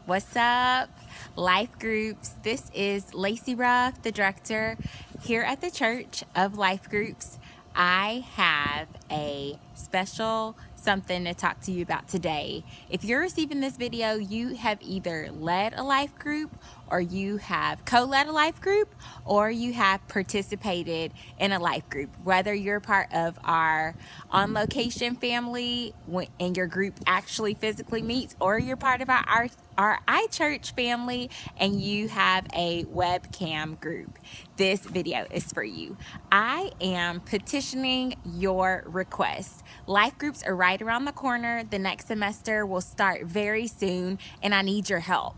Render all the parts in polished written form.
What's up, Life Groups? This is Lacey Ruff, the director here at the Church of Life Groups. I have a special something to talk to you about today. If you're receiving this video, you have either led a life group, or you have co-led a life group, or you have participated in a life group. Whether you're part of our on location family and your group actually physically meets, or you're part of our iChurch family and you have a webcam group, this video is for you. I am petitioning your request. Life groups are right around the corner. The next semester will start very soon, and I need your help.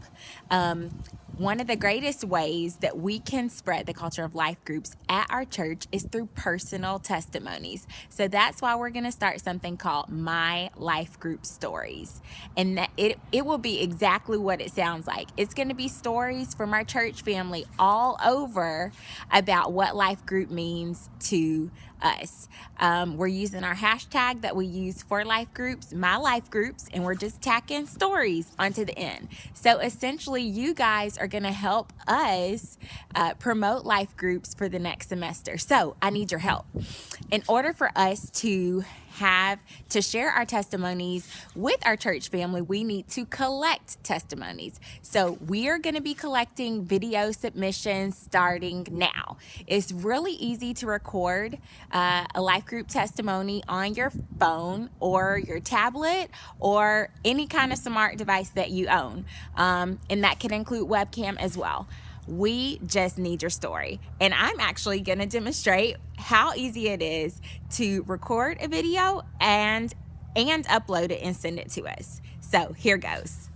One of the greatest ways that we can spread the culture of life groups at our church is through personal testimonies. So that's why we're going to start something called My Life Group Stories. And that it will be exactly what it sounds like. It's going to be stories from our church family all over about what life group means to us. We're using our hashtag that we use for life groups, My Life Groups, and we're just tacking stories onto the end. So essentially, you guys are going to help us promote life groups for the next semester. So I need your help. In order for us to share our testimonies with our church family, we need to collect testimonies. So we are going to be collecting video submissions starting now. It's really easy to record a life group testimony on your phone or your tablet or any kind of smart device that you own. And that can include webcam as well. We just need your story. And I'm actually going to demonstrate how easy it is to record a video and upload it and send it to us. So here goes.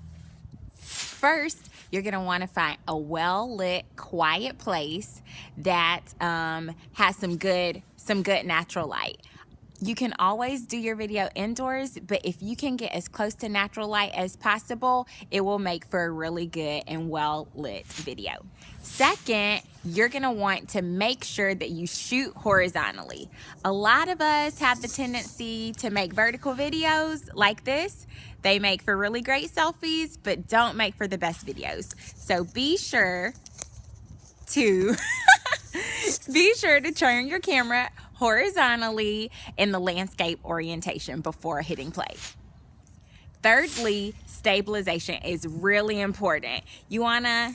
First, you're going to want to find a well-lit, quiet place that has some good natural light. You can always do your video indoors, but if you can get as close to natural light as possible, it will make for a really good and well-lit video. Second, you're going to want to make sure that you shoot horizontally. A lot of us have the tendency to make vertical videos like this. They make for really great selfies, but don't make for the best videos. So be sure to turn your camera horizontally in the landscape orientation before hitting play. Thirdly, stabilization is really important. You want to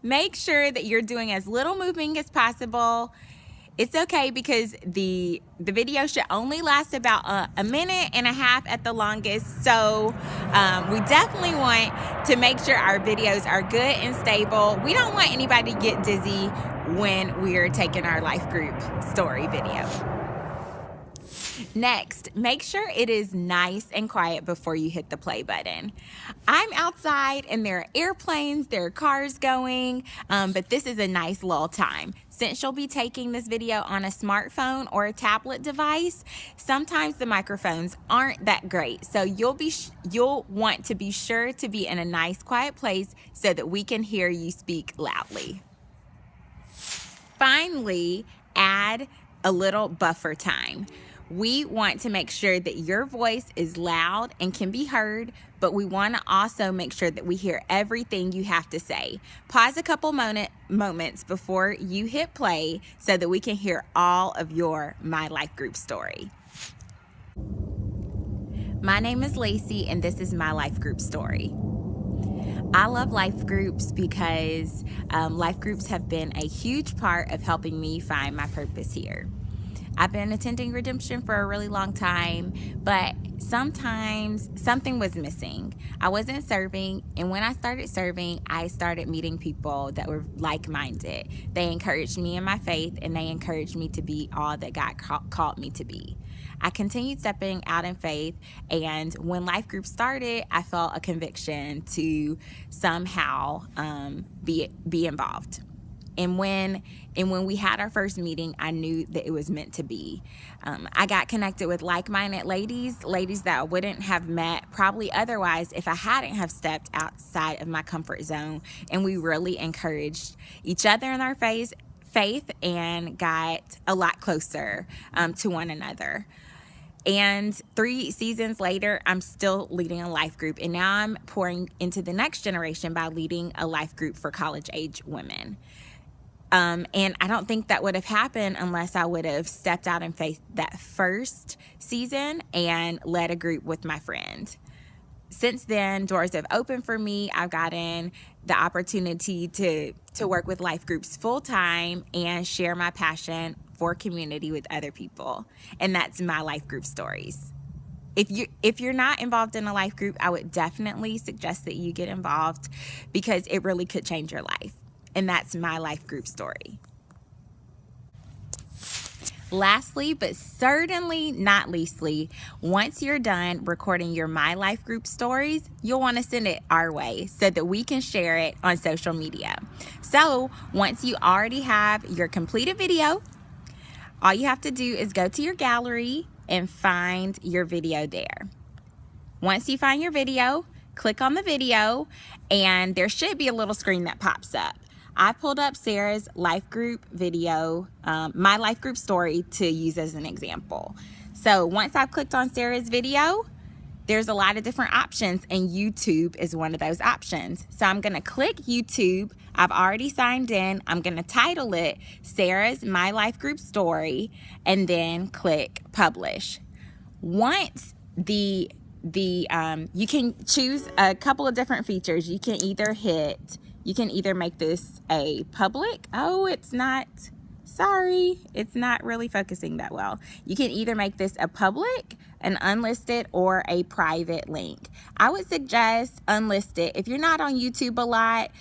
make sure that you're doing as little moving as possible. It's okay because the video should only last about a minute and a half at the longest. So we definitely want to make sure our videos are good and stable. We don't want anybody to get dizzy when we're taking our life group story video. Next, make sure it is nice and quiet before you hit the play button. I'm outside and there are airplanes, there are cars going, but this is a nice lull time. Since you'll be taking this video on a smartphone or a tablet device, sometimes the microphones aren't that great. So you'll want to be sure to be in a nice quiet place so that we can hear you speak loudly. Finally, add a little buffer time. We want to make sure that your voice is loud and can be heard, but we want to also make sure that we hear everything you have to say. Pause a couple moments before you hit play so that we can hear all of your My Life Group story. My name is Lacey, and this is My Life Group Story. I love life groups because life groups have been a huge part of helping me find my purpose here. I've been attending Redemption for a really long time, but sometimes something was missing. I wasn't serving, and when I started serving, I started meeting people that were like-minded. They encouraged me in my faith, and they encouraged me to be all that God called me to be. I continued stepping out in faith, and when life group started, I felt a conviction to somehow be involved. And when we had our first meeting, I knew that it was meant to be. I got connected with like-minded ladies that I wouldn't have met probably otherwise if I hadn't have stepped outside of my comfort zone. And we really encouraged each other in our faith and got a lot closer to one another. And 3 seasons later, I'm still leading a life group. And now I'm pouring into the next generation by leading a life group for college age women. And I don't think that would have happened unless I would have stepped out in faith that first season and led a group with my friend. Since then, doors have opened for me. I've gotten the opportunity to work with life groups full time and share my passion for community with other people. And that's my life group stories. If you're not involved in a life group, I would definitely suggest that you get involved because it really could change your life. And that's my life group story. Lastly, but certainly not leastly, once you're done recording your My Life Group stories, you'll want to send it our way so that we can share it on social media. So once you already have your completed video, all you have to do is go to your gallery and find your video there. Once you find your video, click on the video, and there should be a little screen that pops up. I pulled up Sarah's life group video, my life group story, to use as an example. So once I've clicked on Sarah's video, there's a lot of different options, and YouTube is one of those options. So I'm gonna click YouTube. I've already signed in. I'm gonna title it Sarah's My Life Group Story, and then click publish. Once you can choose a couple of different features. You can either make this a public. Oh, it's not really focusing that well. You can either make this a public, an unlisted, or a private link. I would suggest unlisted. If you're not on YouTube a lot,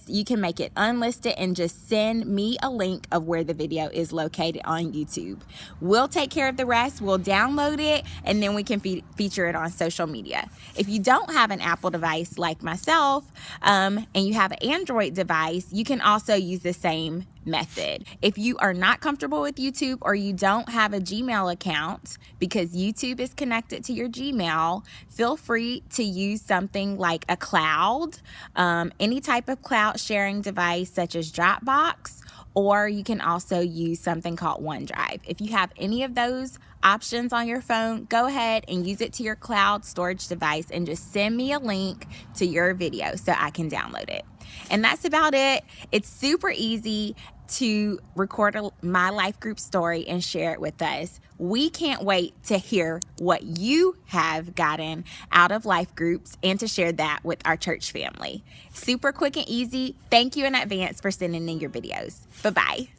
you can make it unlisted and just send me a link of where the video is located on YouTube. We'll take care of the rest. We'll download it, and then we can feature it on social media. If you don't have an Apple device like myself, and you have an Android device, you can also use the same method. If you are not comfortable with YouTube, or you don't have a Gmail account because YouTube is connected to your Gmail, feel free to use something like a cloud, any type of cloud sharing device such as Dropbox, or you can also use something called OneDrive. If you have any of those options on your phone, go ahead and use it to your cloud storage device and just send me a link to your video so I can download it. And that's about it. It's super easy to record My Life Group story and share it with us. We can't wait to hear what you have gotten out of life groups and to share that with our church family. Super quick and easy. Thank you in advance for sending in your videos. Bye-bye.